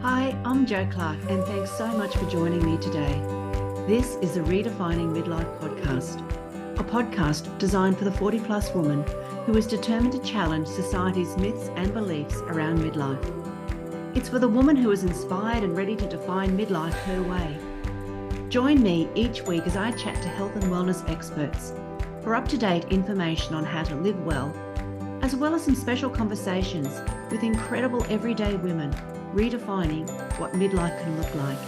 Hi, I'm Jo Clark, and thanks so much for joining me today. This is the Redefining Midlife podcast, a podcast designed for the 40-plus woman who is determined to challenge society's myths and beliefs around midlife. It's for the woman who is inspired and ready to define midlife her way. Join me each week as I chat to health and wellness experts for up-to-date information on how to live well, as well as some special conversations with incredible everyday women redefining what midlife can look like.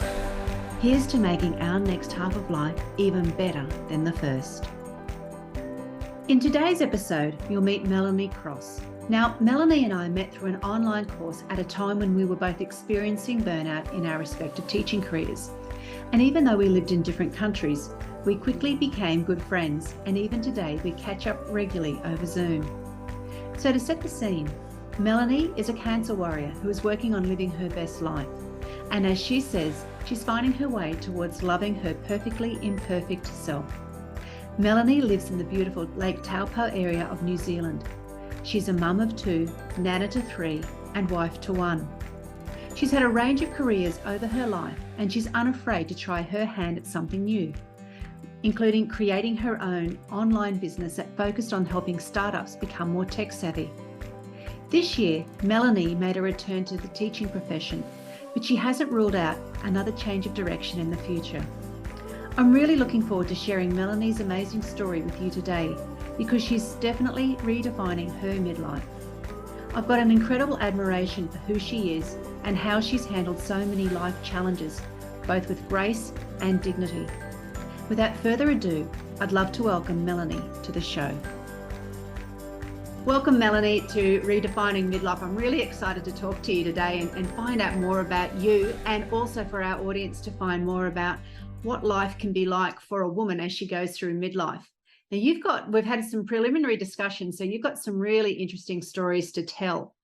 Here's to making our next half of life even better than the first. In today's episode, you'll meet Melanie Cross. Now, Melanie and I met through an online course at a time when we were both experiencing burnout in our respective teaching careers. And even though we lived in different countries, we quickly became good friends, and even today we catch up regularly over Zoom. So to set the scene, Melanie is a cancer warrior who is working on living her best life. And as she says, she's finding her way towards loving her perfectly imperfect self. Melanie lives in the beautiful Lake Taupo area of New Zealand. She's a mum of 2, nana to 3, and wife to 1. She's had a range of careers over her life, and she's unafraid to try her hand at something new, including creating her own online business that focused on helping startups become more tech savvy. This year, Melanie made a return to the teaching profession, but she hasn't ruled out another change of direction in the future. I'm really looking forward to sharing Melanie's amazing story with you today, because she's definitely redefining her midlife. I've got an incredible admiration for who she is and how she's handled so many life challenges, both with grace and dignity. Without further ado, I'd love to welcome Melanie to the show. Welcome, Melanie, to Redefining Midlife. I'm really excited to talk to you today and find out more about you, and also for our audience to find more about what life can be like for a woman as she goes through midlife. Now, we've had some preliminary discussions, so you've got some really interesting stories to tell.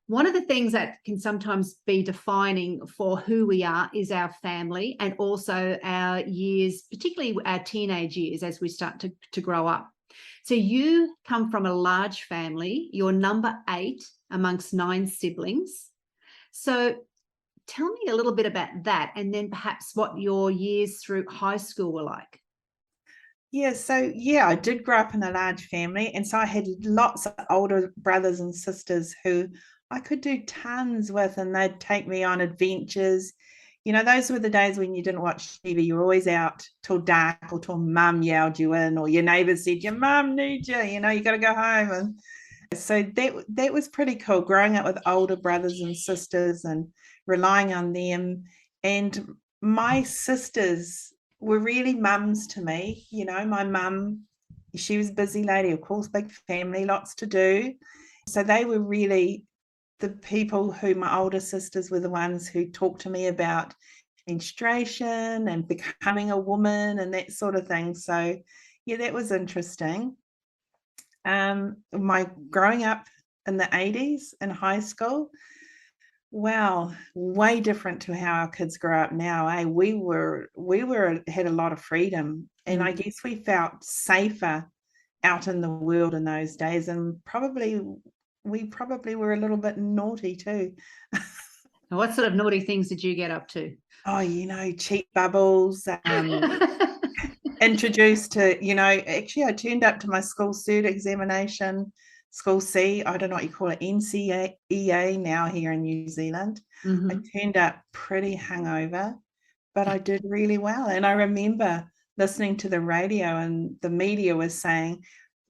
One of the things that can sometimes be defining for who we are is our family, and also our years, particularly our teenage years as we start to grow up. So you come from a large family. You're number 8 amongst 9 siblings. So tell me a little bit about that, and then perhaps what your years through high school were like. I did grow up in a large family, and so I had lots of older brothers and sisters who I could do tons with, and they'd take me on adventures. You know, those were the days when you didn't watch TV. You were always out till dark, or till mum yelled you in, or your neighbours said, your mum needs you, you got to go home. And so that was pretty cool, growing up with older brothers and sisters and relying on them. And my sisters were really mums to me. My mum, she was a busy lady, of course, big family, lots to do. So they were really the people who, my older sisters were the ones who talked to me about menstruation and becoming a woman and that sort of thing. So yeah, that was interesting. My growing up in the 80s in high school, wow, way different to how our kids grow up now. We had a lot of freedom, and I guess we felt safer out in the world in those days, and we probably were a little bit naughty too. What sort of naughty things did you get up to? Oh, cheap bubbles, introduced to, actually I turned up to my school cert examination, school C, I don't know what you call it, NCEA now here in New Zealand. I turned up pretty hungover, but I did really well. And I remember listening to the radio, and the media was saying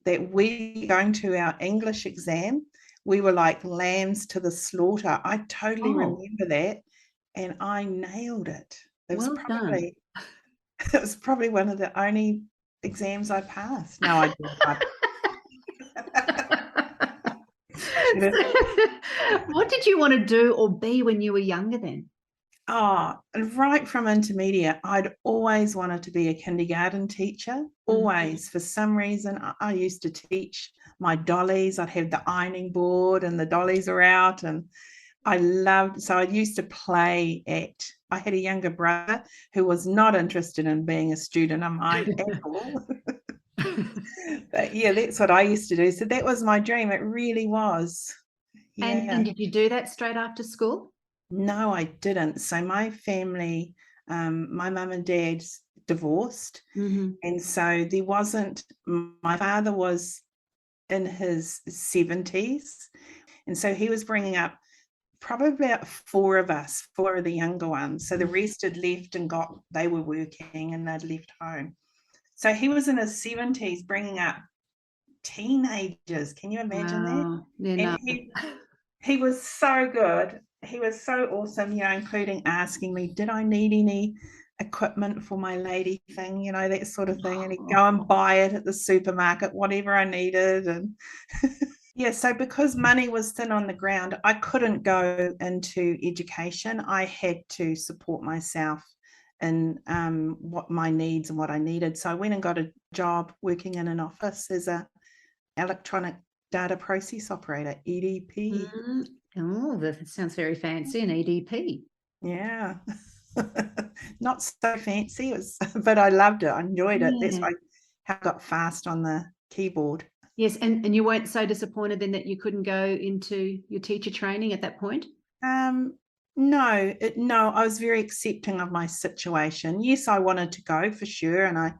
that we going to our English exam, we were like lambs to the slaughter. I totally remember that, and I nailed it. It was probably one of the only exams I passed. No, I didn't. What did you want to do or be when you were younger then? Right from intermediate, I'd always wanted to be a kindergarten teacher. Always. For some reason, I used to teach my dollies. I'd have the ironing board and the dollies are out, and so I used to play I had a younger brother who was not interested in being a student of mine at all. But yeah, that's what I used to do. So that was my dream. It really was. Yeah. And did you do that straight after school? No, I didn't. So my family, my mum and dad's divorced. Mm-hmm. And so there wasn't, my father was in his 70s. And so he was bringing up probably about four of us, four of the younger ones. So the rest had left and they were working and they'd left home. So he was in his 70s bringing up teenagers. Can you imagine that? Wow. Yeah, And no. he was so good. He was so awesome, including asking me, did I need any equipment for my lady thing, that sort of thing. And he'd go and buy it at the supermarket, whatever I needed. And yeah, so because money was thin on the ground, I couldn't go into education. I had to support myself in what my needs and what I needed. So I went and got a job working in an office as a electronic data process operator, EDP. Oh, that sounds very fancy, an EDP. Yeah. Not so fancy, but I loved it. I enjoyed it. That's Yeah. why I got fast on the keyboard. Yes, and you weren't so disappointed then that you couldn't go into your teacher training at that point? Um, no, I was very accepting of my situation. Yes, I wanted to go for sure, and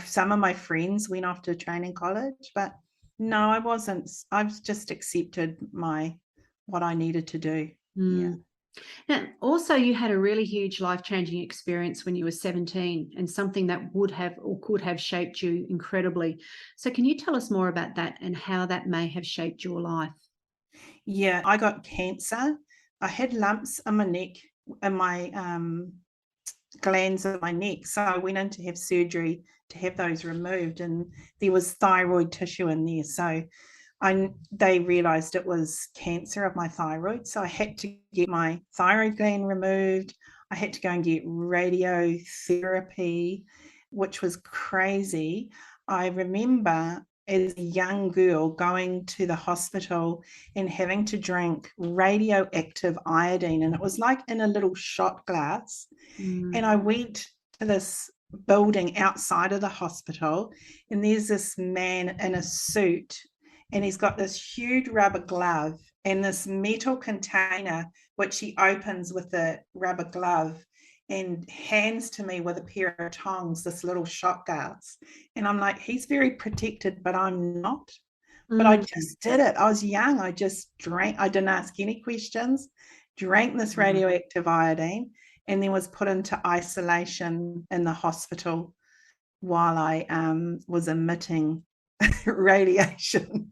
some of my friends went off to training college, but no, I wasn't. I've just accepted what I needed to do. Yeah. Now, also, you had a really huge life-changing experience when you were 17, and something that would have or could have shaped you incredibly. So can you tell us more about that and how that may have shaped your life? Yeah, I got cancer. I had lumps in my neck, in my glands in my neck. So I went in to have surgery to have those removed, and there was thyroid tissue in there. So they realized it was cancer of my thyroid. So I had to get my thyroid gland removed. I had to go and get radiotherapy, which was crazy. I remember as a young girl going to the hospital and having to drink radioactive iodine, and it was like in a little shot glass. And I went to this building outside of the hospital, and there's this man in a suit, and he's got this huge rubber glove and this metal container, which he opens with the rubber glove and hands to me with a pair of tongs, this little shot glass. And I'm like, he's very protected, but I'm not. But I Mm. just did it. I was young. I just drank. I didn't ask any questions, drank this radioactive iodine, and then was put into isolation in the hospital while I was emitting radiation.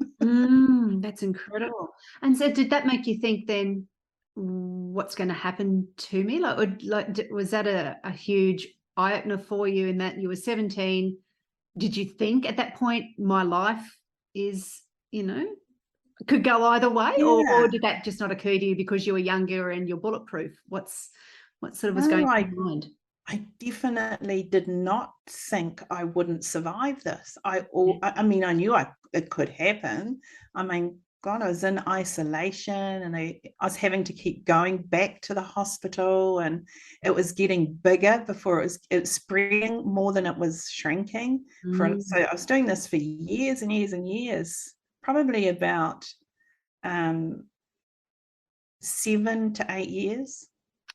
That's incredible. And so did that make you think then, what's going to happen to me? Was that a huge eye opener for you in that you were 17? Did you think at that point my life is, could go either way, or Yeah. did that just not occur to you because you were younger and you're bulletproof? What sort of was No, going I through your mind? I definitely did not think I wouldn't survive this. Yeah. I mean, I knew it could happen. I mean, God, I was in isolation, and I was having to keep going back to the hospital, and it was getting bigger before it was spreading more than it was shrinking. So I was doing this for years and years and years, probably about 7 to 8 years.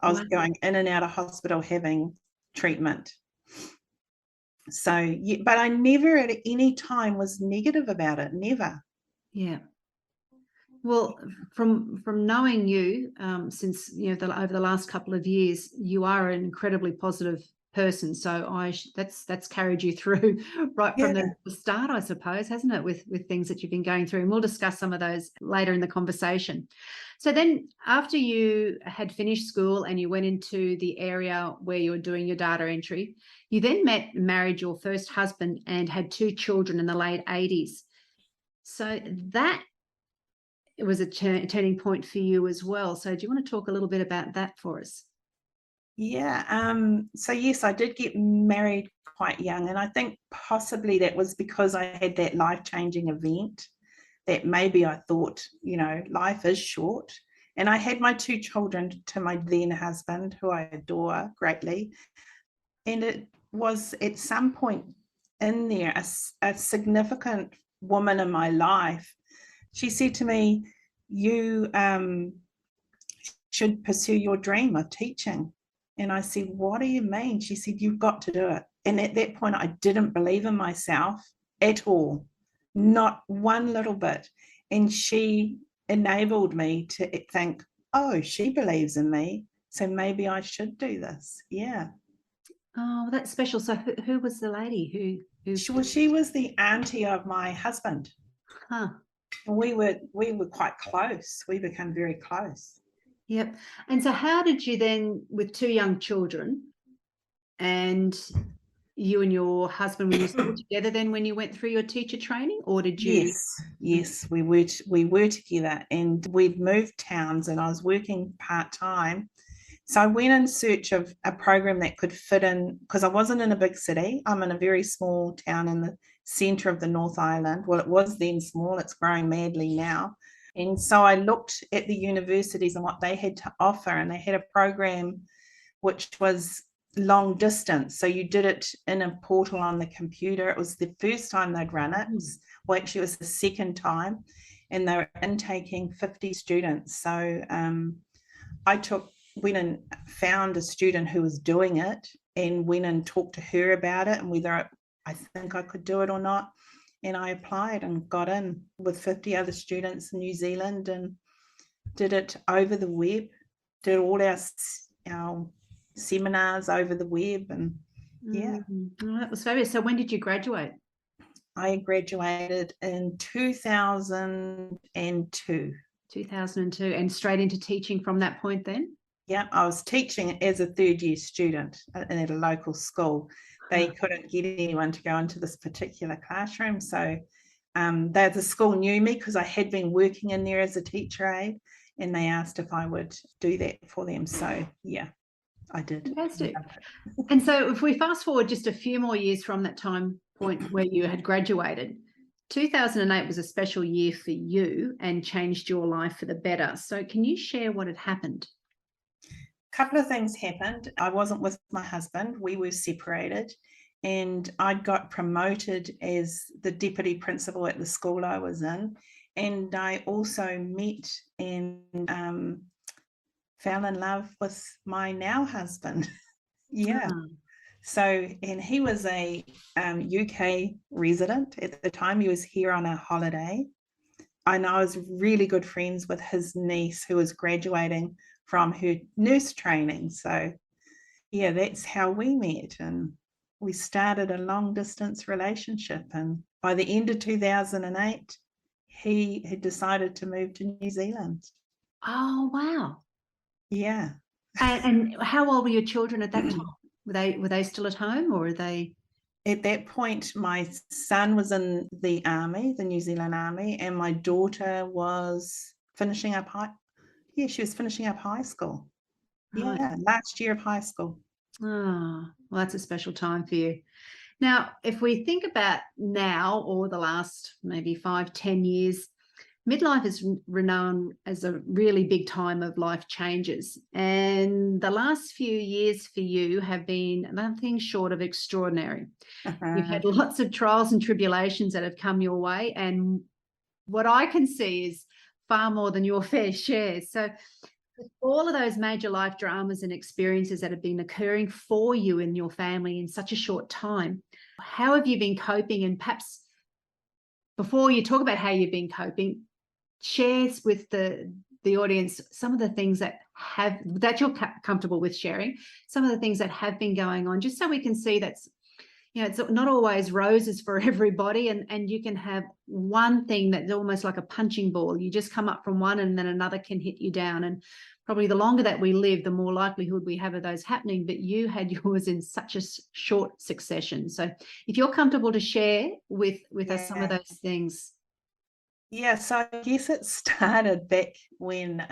I was Wow. going in and out of hospital having treatment. So, yeah, but I never at any time was negative about it. Never. Yeah. Well, from knowing you, since over the last couple of years, you are an incredibly positive person. So that's carried you through right from Yeah. the start, I suppose, hasn't it? With things that you've been going through, and we'll discuss some of those later in the conversation. So then, after you had finished school and you went into the area where you were doing your data entry, you then met and married your first husband and had two children in the late 80s. So that it was a turning point for you as well. So do you want to talk a little bit about that for us? Yeah. So yes, I did get married quite young. And I think possibly that was because I had that life-changing event that maybe I thought, life is short. And I had my two children to my then husband, who I adore greatly. And it was at some point in there, a significant woman in my life. She said to me, you should pursue your dream of teaching. And I said, what do you mean? She said, you've got to do it. And at that point, I didn't believe in myself at all, not one little bit. And she enabled me to think, oh, she believes in me, so maybe I should do this. Yeah. Oh, that's special. So who was the lady who She was the auntie of my husband. Huh. And we were quite close. We became very close. Yep. And so how did you then, with two young children, and you and your husband, were you still together then when you went through your teacher training, or did you? Yes, we were together, and we'd moved towns, and I was working part-time. So I went in search of a program that could fit in, because I wasn't in a big city. I'm in a very small town in the centre of the North Island. Well, it was then small, it's growing madly now. And so I looked at the universities and what they had to offer, and they had a program which was long distance. So you did it in a portal on the computer. It was the first time they'd run it. Well, actually, it was the second time, and they were intaking 50 students. So I went and found a student who was doing it, and went and talked to her about it and whether I think I could do it or not. And I applied and got in with 50 other students in New Zealand, and did it over the web, did all our seminars over the web. And yeah. Oh, that was fabulous. So when did you graduate? I graduated in 2002. 2002, and straight into teaching from that point then? Yeah, I was teaching as a third-year student at a local school. They couldn't get anyone to go into this particular classroom, so the school knew me because I had been working in there as a teacher aide, and they asked if I would do that for them. So yeah, I did. Fantastic. And so if we fast forward just a few more years from that time point where you had graduated, 2008 was a special year for you and changed your life for the better. So can you share what had happened? A couple of things happened. I wasn't with my husband. We were separated, and I got promoted as the deputy principal at the school I was in. And I also met and fell in love with my now husband. Yeah. So, and he was a UK resident at the time. He was here on a holiday. And I was really good friends with his niece, who was graduating from her nurse training. So yeah, that's how we met. And we started a long distance relationship. And by the end of 2008, he had decided to move to New Zealand. Oh, wow. Yeah. And how old were your children at that time? Were they still at home, or were they? At that point, my son was in the army, the New Zealand Army, and my daughter was finishing up she was finishing up high school. Right. Yeah, last year of high school. Oh, well, that's a special time for you. Now, if we think about now, or the last maybe 5-10 years, midlife is renowned as a really big time of life changes. And the last few years for you have been nothing short of extraordinary. You've had lots of trials and tribulations that have come your way. And what I can see is far more than your fair share. So with all of those major life dramas and experiences that have been occurring for you and your family in such a short time, how have you been coping? And perhaps before you talk about how you've been coping, shares with the audience some of the things that you're comfortable with sharing, some of the things that have been going on, just so we can see that's, it's not always roses for everybody, and you can have one thing that's almost like a punching ball. You just come up from one and then another can hit you down, and probably the longer that we live, the more likelihood we have of those happening, but you had yours in such a short succession. So if you're comfortable to share with us some of those things. Yeah, so I guess it started back when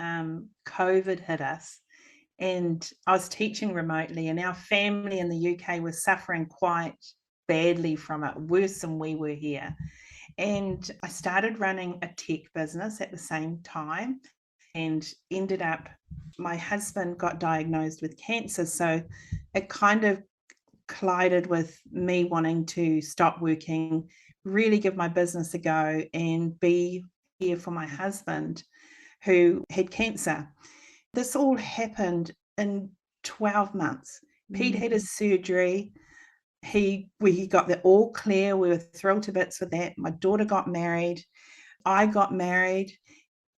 COVID hit us, and I was teaching remotely, and our family in the UK was suffering quite badly from it, worse than we were here. And I started running a tech business at the same time, and ended up, my husband got diagnosed with cancer. So it kind of collided with me wanting to stop working, really give my business a go, and be here for my husband who had cancer. this all happened in 12 months. Pete had his surgery. We got the all clear. We were thrilled to bits with that. My daughter got married. I got married.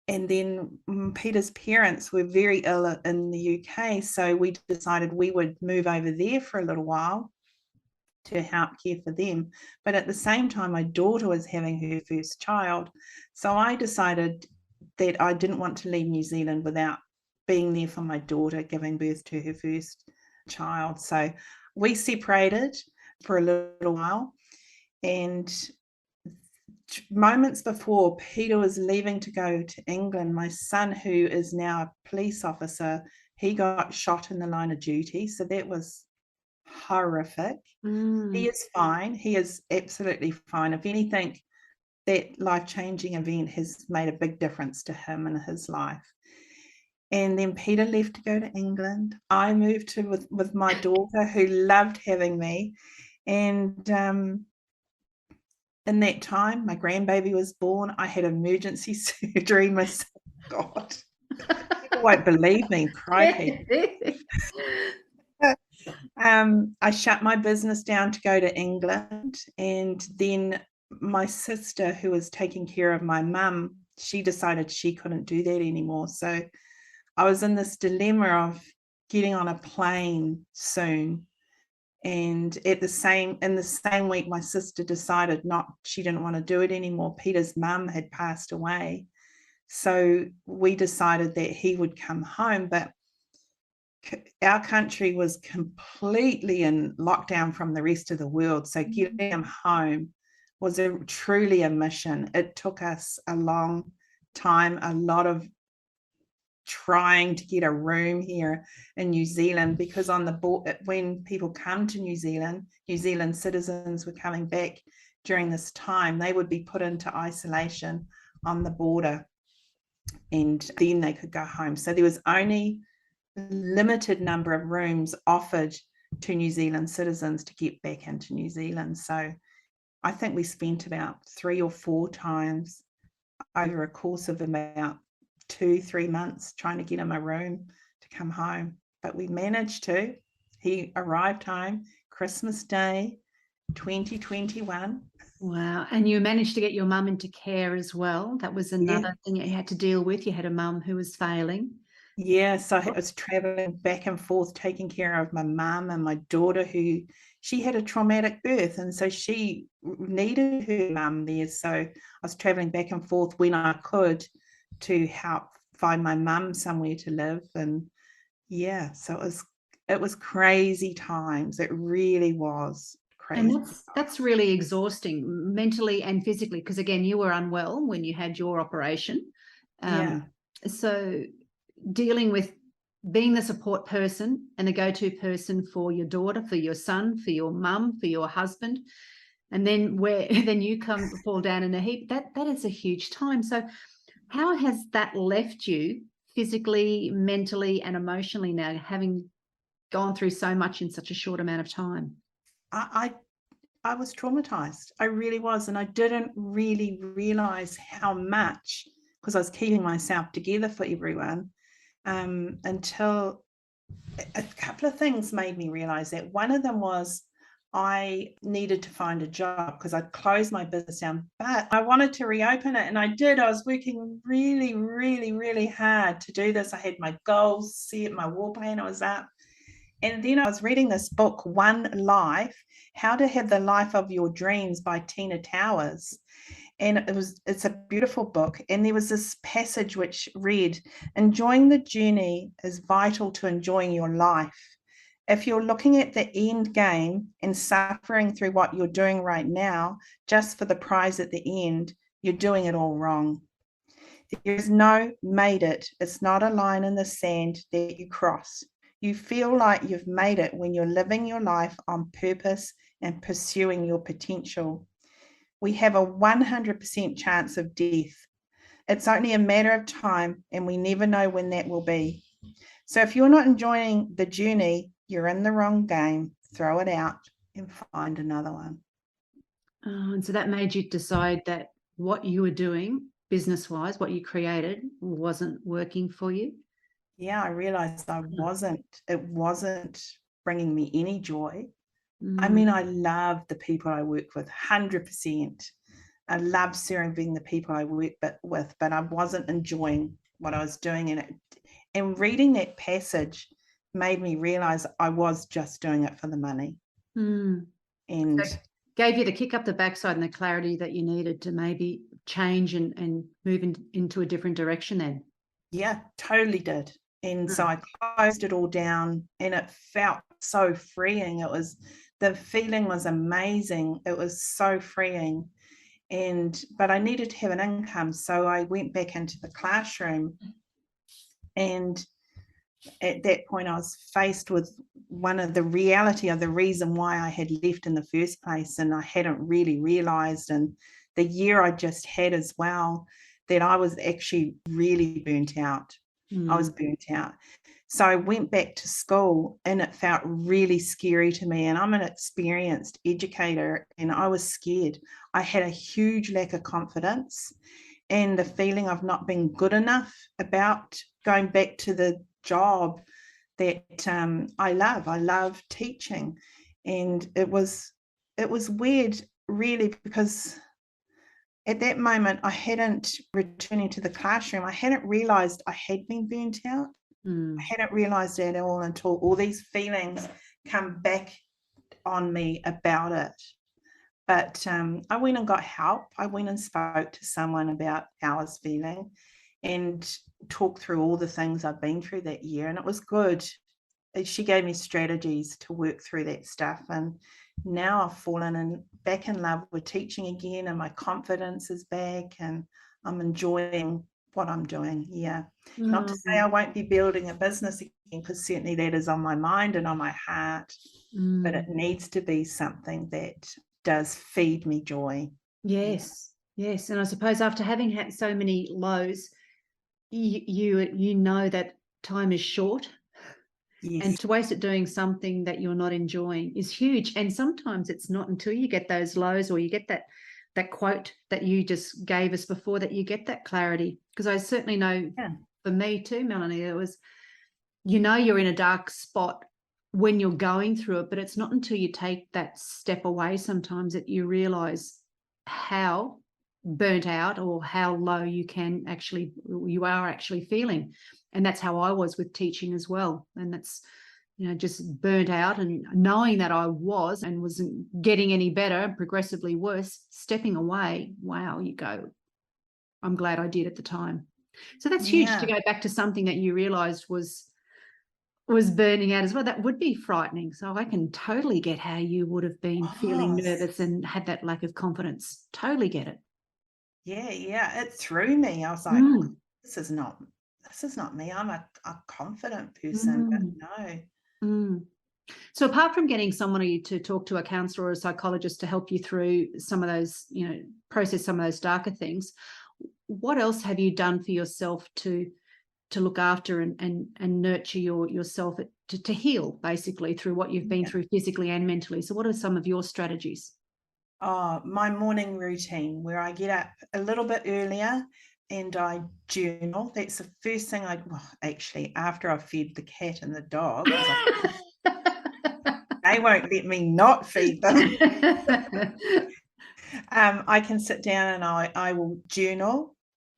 And then Peter's parents were very ill in the UK. So we decided we would move over there for a little while to help care for them. But at the same time, my daughter was having her first child. So I decided that I didn't want to leave New Zealand without being there for my daughter giving birth to her first child. So we separated for a little while. And moments before Peter was leaving to go to England, my son, who is now a police officer, he got shot in the line of duty. So that was horrific. He is fine. He is absolutely fine. If anything, that life-changing event has made a big difference to him and his life. And then Peter left to go to England. I moved with my daughter, who loved having me. And in that time, my grandbaby was born. I had emergency surgery myself. God, people won't believe me. Crikey. I shut my business down to go to England, and then my sister, who was taking care of my mum, she decided she couldn't do that anymore. So I was in this dilemma of getting on a plane soon. And in the same week, my sister decided she didn't want to do it anymore. Peter's mum had passed away. So we decided that he would come home, but our country was completely in lockdown from the rest of the world. So getting him home was truly a mission. It took us a long time, a lot of trying to get a room here in New Zealand, because on the board, when people come to New Zealand citizens were coming back during this time, they would be put into isolation on the border, and then they could go home. So there was only a limited number of rooms offered to New Zealand citizens to get back into New Zealand. So I think we spent about 3 or 4 times over a course of about 2-3 months trying to get him a room to come home, but we managed to. He arrived home Christmas Day 2021. Wow. And you managed to get your mum into care as well. That was another thing you had to deal with. You had a mum who was failing. Yeah, so I was traveling back and forth taking care of my mum and my daughter, who she had a traumatic birth, and so she needed her mum there. So I was traveling back and forth when I could to help find my mum somewhere to live. And yeah, so it was crazy times. It really was crazy. And that's really exhausting mentally and physically, because again, you were unwell when you had your operation. So dealing with being the support person and the go-to person for your daughter, for your son, for your mum, for your husband, and then then you fall down in a heap, that is a huge time. So how has that left you physically, mentally, and emotionally now, having gone through so much in such a short amount of time? I was traumatized. I really was. And I didn't really realize how much, because I was keeping myself together for everyone, until a couple of things made me realize that. One of them was I needed to find a job because I'd closed my business down, but I wanted to reopen it. And I did. I was working really, really, really hard to do this. I had my goals set, my war plan was up. And then I was reading this book, One Life, How to Have the Life of Your Dreams by Tina Towers. And it's a beautiful book. And there was this passage which read, enjoying the journey is vital to enjoying your life. If you're looking at the end game and suffering through what you're doing right now, just for the prize at the end, you're doing it all wrong. There is no made it. It's not a line in the sand that you cross. You feel like you've made it when you're living your life on purpose and pursuing your potential. We have a 100% chance of death. It's only a matter of time, and we never know when that will be. So if you're not enjoying the journey, you're in the wrong game. Throw it out and find another one. And so that made you decide that what you were doing business-wise, what you created, wasn't working for you? Yeah, I realized it wasn't bringing me any joy. I mean, I love the people I work with, 100%. I love serving the people I work with, but I wasn't enjoying what I was doing in it. And reading that passage made me realize I was just doing it for the money. Mm. And So gave you the kick up the backside and the clarity that you needed to maybe change and move into a different direction then. yeah, totally did. And so I closed it all down and it felt so freeing. The feeling was amazing. It was so freeing. But I needed to have an income. So I went back into the classroom, and at that point I was faced with one of the reality of the reason why I had left in the first place, and I hadn't really realized, and the year I just had as well, that I was actually really burnt out. I was burnt out. So I went back to school and it felt really scary to me. And I'm an experienced educator and I was scared. I had a huge lack of confidence and the feeling of not being good enough about going back to the job that I love. I love teaching. And it was weird, really, because at that moment I hadn't returning to the classroom. I hadn't realized I had been burnt out. I hadn't realized that at all until all these feelings come back on me about it. But I went and got help. I went and spoke to someone about how I was feeling and talked through all the things I've been through that year. And it was good. She gave me strategies to work through that stuff. And now I've fallen back in love with teaching again, and my confidence is back, and I'm enjoying what I'm doing. Yeah. Not to say I won't be building a business again, because certainly that is on my mind and on my heart, but it needs to be something that does feed me joy. Yes. Yes. And I suppose after having had so many lows, you know that time is short. Yes. And to waste it doing something that you're not enjoying is huge. And sometimes it's not until you get those lows or you get that quote that you just gave us before that you get that clarity. Because I certainly know for me too, Melanie, it was, you're in a dark spot when you're going through it, but it's not until you take that step away sometimes that you realize how burnt out or how low you are actually feeling. And that's how I was with teaching as well. And that's, just burnt out, and knowing that I wasn't getting any better, progressively worse, stepping away. Wow, you go, I'm glad I did at the time. So that's huge to go back to something that you realized was burning out as well. That would be frightening. So I can totally get how you would have been feeling nervous and had that lack of confidence. Totally get it. Yeah. It threw me. I was like, this is not me. I'm a confident person, but no. So apart from getting somebody to talk to a counselor or a psychologist to help you through some of those, process some of those darker things, what else have you done for yourself to look after and nurture yourself to heal, basically, through what you've been through physically and mentally? So what are some of your strategies? Oh, my morning routine, where I get up a little bit earlier and I journal. That's the first thing actually, after I've fed the cat and the dog, they won't let me not feed them. I can sit down and I will journal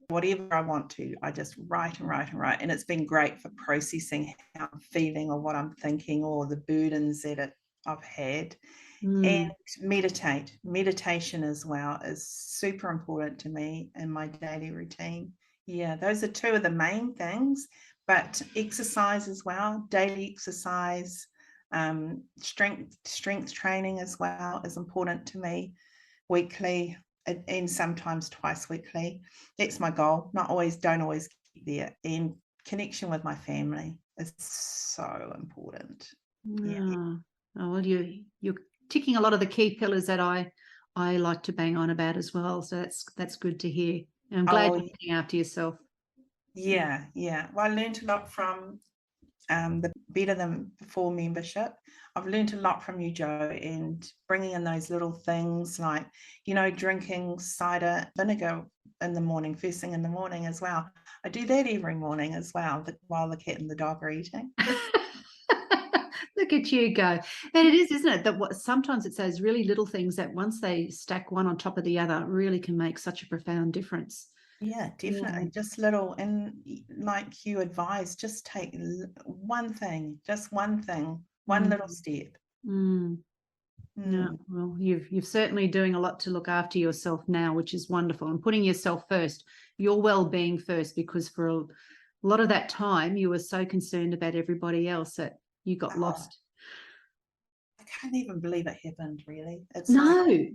whatever I want to. I just write and write and write. And it's been great for processing how I'm feeling or what I'm thinking or the burdens that I've had. And meditation as well is super important to me in my daily routine. Yeah, those are two of the main things, but exercise as well, daily exercise, strength training as well is important to me, weekly and sometimes twice weekly. That's my goal. Don't always get there. And connection with my family is so important. Oh, well, you're ticking a lot of the key pillars that I like to bang on about as well. So that's good to hear. And I'm glad you're looking after yourself. Yeah. Well, I learned a lot from the Better Than Before membership. I've learned a lot from you, Jo, and bringing in those little things like, drinking cider vinegar in the morning, first thing in the morning as well. I do that every morning as well, while the cat and the dog are eating. Look at you go. And it is, isn't it, that sometimes it's those really little things that once they stack one on top of the other really can make such a profound difference. Yeah, Yeah. definitely. Just little, and like you advise, just take one thing, just one thing, one little step. Yeah, well, you've certainly doing a lot to look after yourself now, which is wonderful, and putting yourself first, your well-being first, because for a lot of that time you were so concerned about everybody else that you got Oh, lost. I can't even believe it happened, really. It's like, No.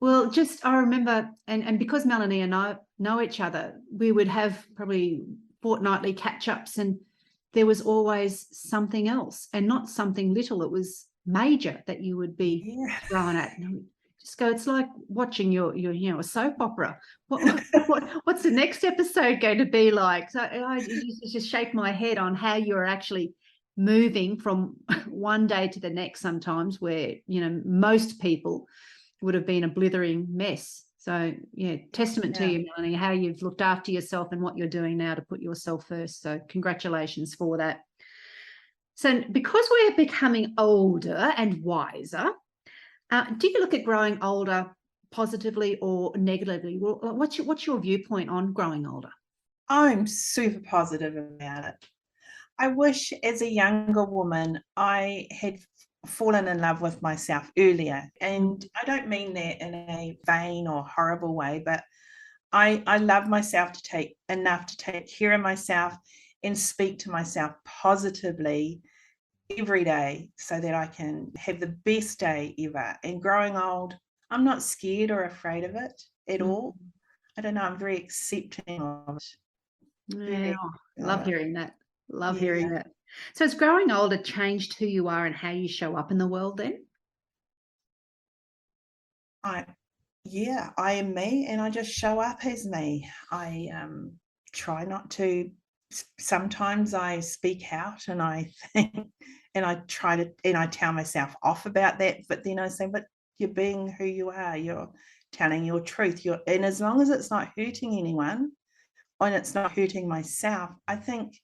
Well, just I remember, and because Melanie and I know each other, we would have probably fortnightly catch-ups, and there was always something else, and not something little. It was major that you would be yeah. thrown at. And I would just go, it's like watching your a soap opera. What's the next episode going to be like? So I used to just shake my head on how you're actually moving from one day to the next sometimes, where most people would have been a blithering mess. So yeah, testament to you, Melanie, how you've looked after yourself and what you're doing now to put yourself first. So congratulations for that. So because we're becoming older and wiser, do you look at growing older positively or negatively? Well, what's your viewpoint on growing older? I'm super positive about it. I wish as a younger woman I had fallen in love with myself earlier. And I don't mean that in a vain or horrible way, but I love myself enough to take care of myself and speak to myself positively every day so that I can have the best day ever. And growing old, I'm not scared or afraid of it at all. I don't know, I'm very accepting of it. Yeah, love Uh, hearing that. Love hearing yeah. that. So has growing older changed who you are and how you show up in the world then? I I am me, and I just show up as me. I try not to. Sometimes I speak out, and I think, and I try to, and I tell myself off about that. But then I say, but you're being who you are. You're telling your truth. And as long as it's not hurting anyone, and it's not hurting myself, I think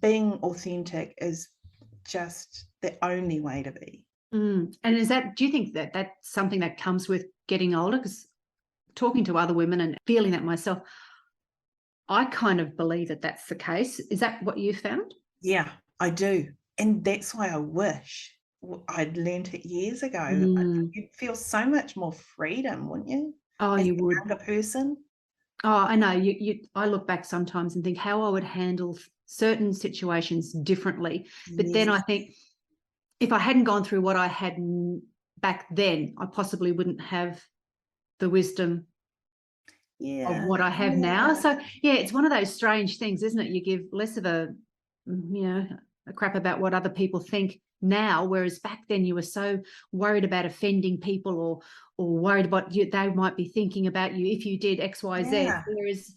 being authentic is just the only way to be. And do you think that that's something that comes with getting older? Because talking to other women and feeling that myself, I kind of believe that that's the case. Is that what you found? Yeah, I do. And that's why I wish I'd learned it years ago. You'd feel so much more freedom, wouldn't you? Oh, As you a would. younger person. Oh, I know. I look back sometimes and think how I would handle certain situations differently. But then I Yes. think if I hadn't gone through what I had back then, I possibly wouldn't have the wisdom of Yeah. what I have now. So yeah, it's one of those strange things, isn't it? You give less of a crap about what other people think now, whereas back then you were so worried about offending people or worried about they might be thinking about you if you did XYZ. Yeah. Whereas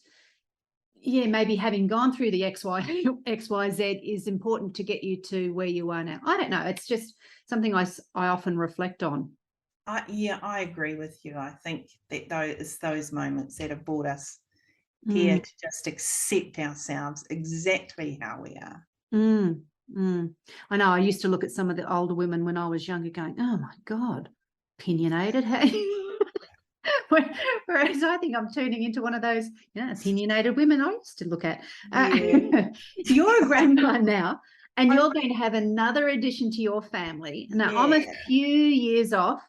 yeah, maybe having gone through the XYZ is important to get you to where you are now. I don't know. It's just something I often reflect on. I agree with you. I think that those moments that have brought us here to just accept ourselves exactly how we are. I know. I used to look at some of the older women when I was younger going, oh my God, opinionated. Whereas I think I'm turning into one of those opinionated women I used to look at. Yeah. You're a grandma now, and you're going to have another addition to your family. Now, I'm a few years off,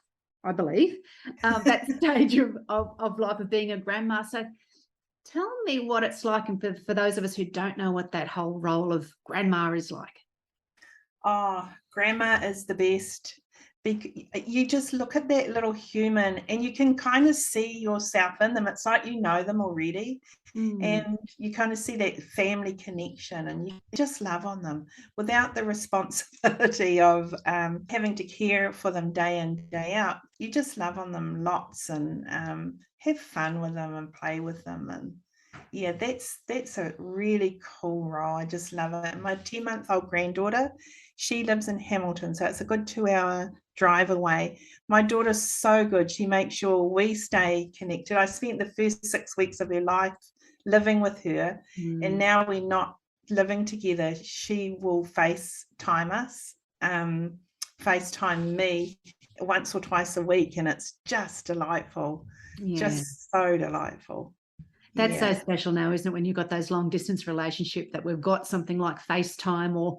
I believe, that stage of life of being a grandma. So tell me what it's like, and for those of us who don't know what that whole role of grandma is like. Oh, grandma is the best. You just look at that little human and you can kind of see yourself in them. It's like you know them already, and you kind of see that family connection, and you just love on them without the responsibility of having to care for them day in, day out. You just love on them lots, and have fun with them and play with them. And yeah, that's a really cool role. I just love it. My 10-month-old granddaughter, she lives in Hamilton, so it's a good 2-hour drive away. My daughter's so good. She makes sure we stay connected. I spent the first 6 weeks of her life living with her. And now we're not living together. She will FaceTime us, FaceTime me once or twice a week, and it's just delightful. Just so delightful. That's so special now, isn't it, when you've got those long distance relationship, that we've got something like FaceTime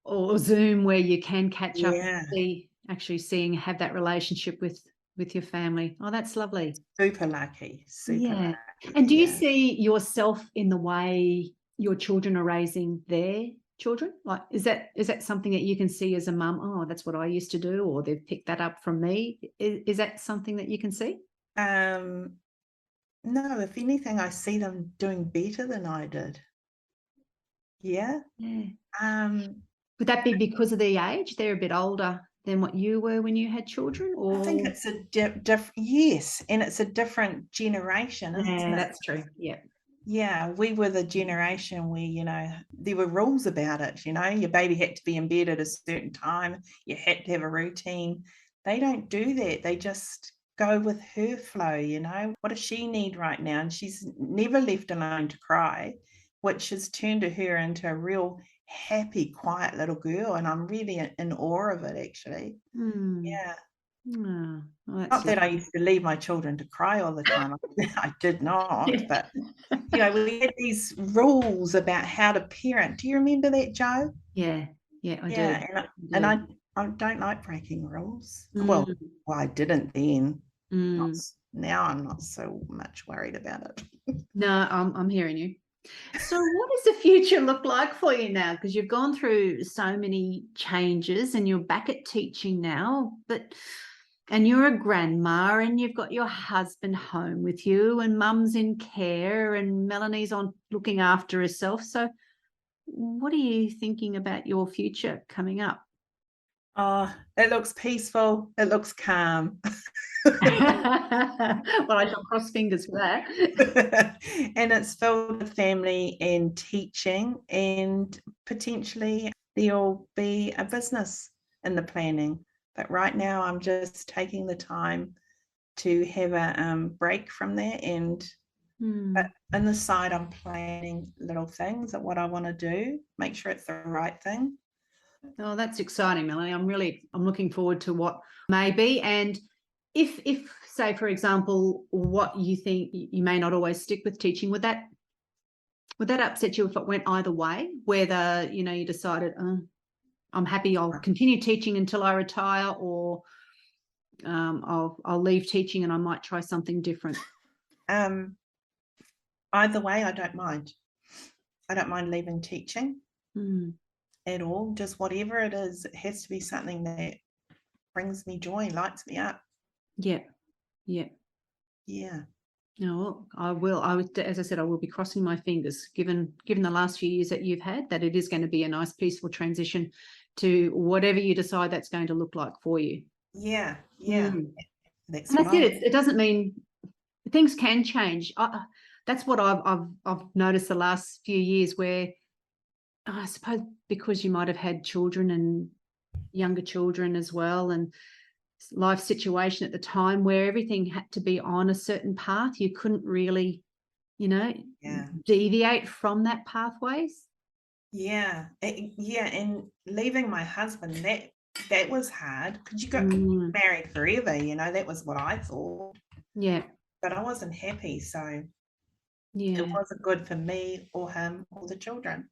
or Zoom where you can catch up and have that relationship with your family. Oh, that's lovely. Super lucky. Lucky. And do you see yourself in the way your children are raising their children? Like, is that something that you can see as a mum? Oh, that's what I used to do, or they've picked that up from me. Is that something that you can see? No, if anything, I see them doing better than I did. Yeah. Would that be because of the age? They're a bit older than what you were when you had children, or? I think it's a different, yes, and it's a different generation, isn't it? That's true. Yeah, we were the generation where, there were rules about it. Your baby had to be in bed at a certain time. You had to have a routine. They don't do that. They just go with her flow. What does she need right now? And she's never left alone to cry, which has turned her into a real happy, quiet little girl. And I'm really in awe of it, actually. Yeah. Oh, not that I used to leave my children to cry all the time. I did not, but we had these rules about how to parent. Do you remember that, Jo? Yeah, I do. And I don't like breaking rules. Well, I didn't then. Now I'm not so much worried about it. No, I'm hearing you. So what does the future look like for you now? Because you've gone through so many changes and you're back at teaching now, and you're a grandma and you've got your husband home with you and mum's in care and Melanie's on looking after herself. So what are you thinking about your future coming up? Oh, it looks peaceful. It looks calm. Well, I shall cross fingers for that. And it's filled with family and teaching, and potentially there'll be a business in the planning. But right now I'm just taking the time to have a break from that, and but on the side I'm planning little things of what I want to do, make sure it's the right thing. Oh, that's exciting, Melanie. I'm looking forward to what may be. And if say, for example, what you think you may not always stick with teaching, would that upset you if it went either way? Whether, you decided, I'm happy, I'll continue teaching until I retire, or I'll leave teaching and I might try something different. Either way, I don't mind. I don't mind leaving teaching at all. Just whatever it is, it has to be something that brings me joy, lights me up. Yeah. No, I will. As I said, I will be crossing my fingers, given the last few years that you've had, that it is going to be a nice, peaceful transition to whatever you decide that's going to look like for you. Yeah. That's it. It doesn't mean things can change. That's what I've noticed the last few years, where I suppose because you might have had children and younger children as well, and life situation at the time where everything had to be on a certain path, you couldn't really deviate from that pathways. And leaving my husband, that was hard, because you got married forever, that was what I thought, but I wasn't happy, so it wasn't good for me or him or the children.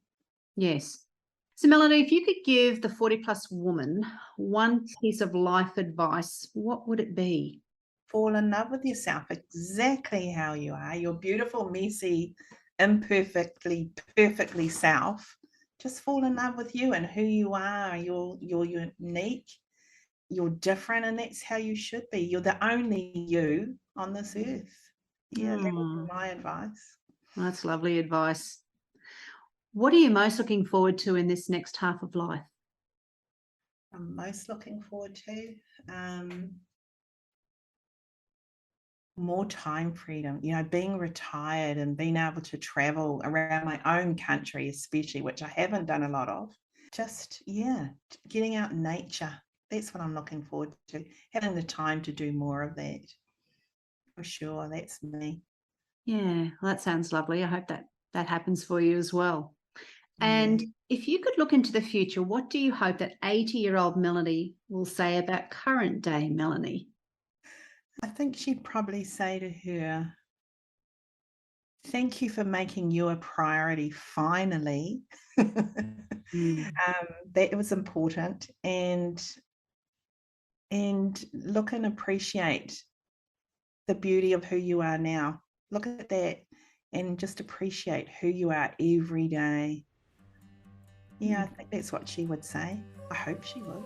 Yes. So, Melanie, if you could give the 40-plus woman one piece of life advice, what would it be? Fall in love with yourself exactly how you are, your beautiful, messy, imperfectly, perfectly self. Just fall in love with you and who you are. You're unique, you're different, and that's how you should be. You're the only you on this earth. Yeah, that would be my advice. That's lovely advice. What are you most looking forward to in this next half of life? I'm most looking forward to more time freedom, being retired and being able to travel around my own country, especially, which I haven't done a lot of. Just, getting out in nature. That's what I'm looking forward to, having the time to do more of that. For sure, that's me. Yeah, well, that sounds lovely. I hope that happens for you as well. And Yeah. if you could look into the future, what do you hope that 80-year-old Melanie will say about current day Melanie? I think she'd probably say to her, thank you for making you a priority finally. Mm. That was important. And look and appreciate the beauty of who you are now. Look at that and just appreciate who you are every day. Yeah, I think that's what she would say. I hope she would.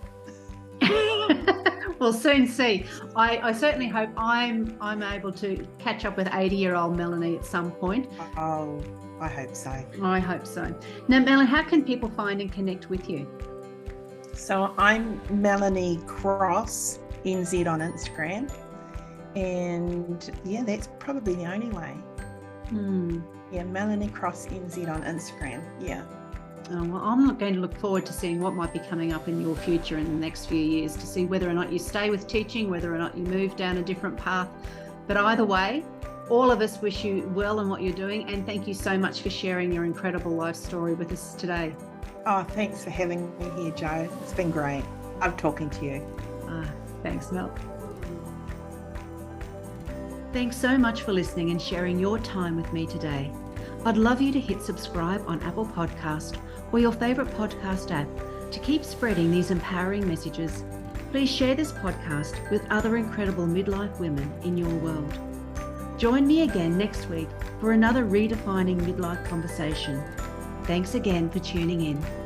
We'll soon see. I certainly hope I'm able to catch up with 80-year-old Melanie at some point. Oh, I hope so. I hope so. Now, Melanie, how can people find and connect with you? So I'm Melanie Cross NZ on Instagram. And yeah, that's probably the only way. Yeah, Melanie Cross NZ on Instagram. Yeah. Oh, well, I'm not going to look forward to seeing what might be coming up in your future in the next few years, to see whether or not you stay with teaching, whether or not you move down a different path. But either way, all of us wish you well in what you're doing, and thank you so much for sharing your incredible life story with us today. Oh, thanks for having me here, Jo. It's been great. I'm talking to you. Thanks, Mel. Thanks so much for listening and sharing your time with me today. I'd love you to hit subscribe on Apple Podcast or your favourite podcast app to keep spreading these empowering messages. Please share this podcast with other incredible midlife women in your world. Join me again next week for another redefining midlife conversation. Thanks again for tuning in.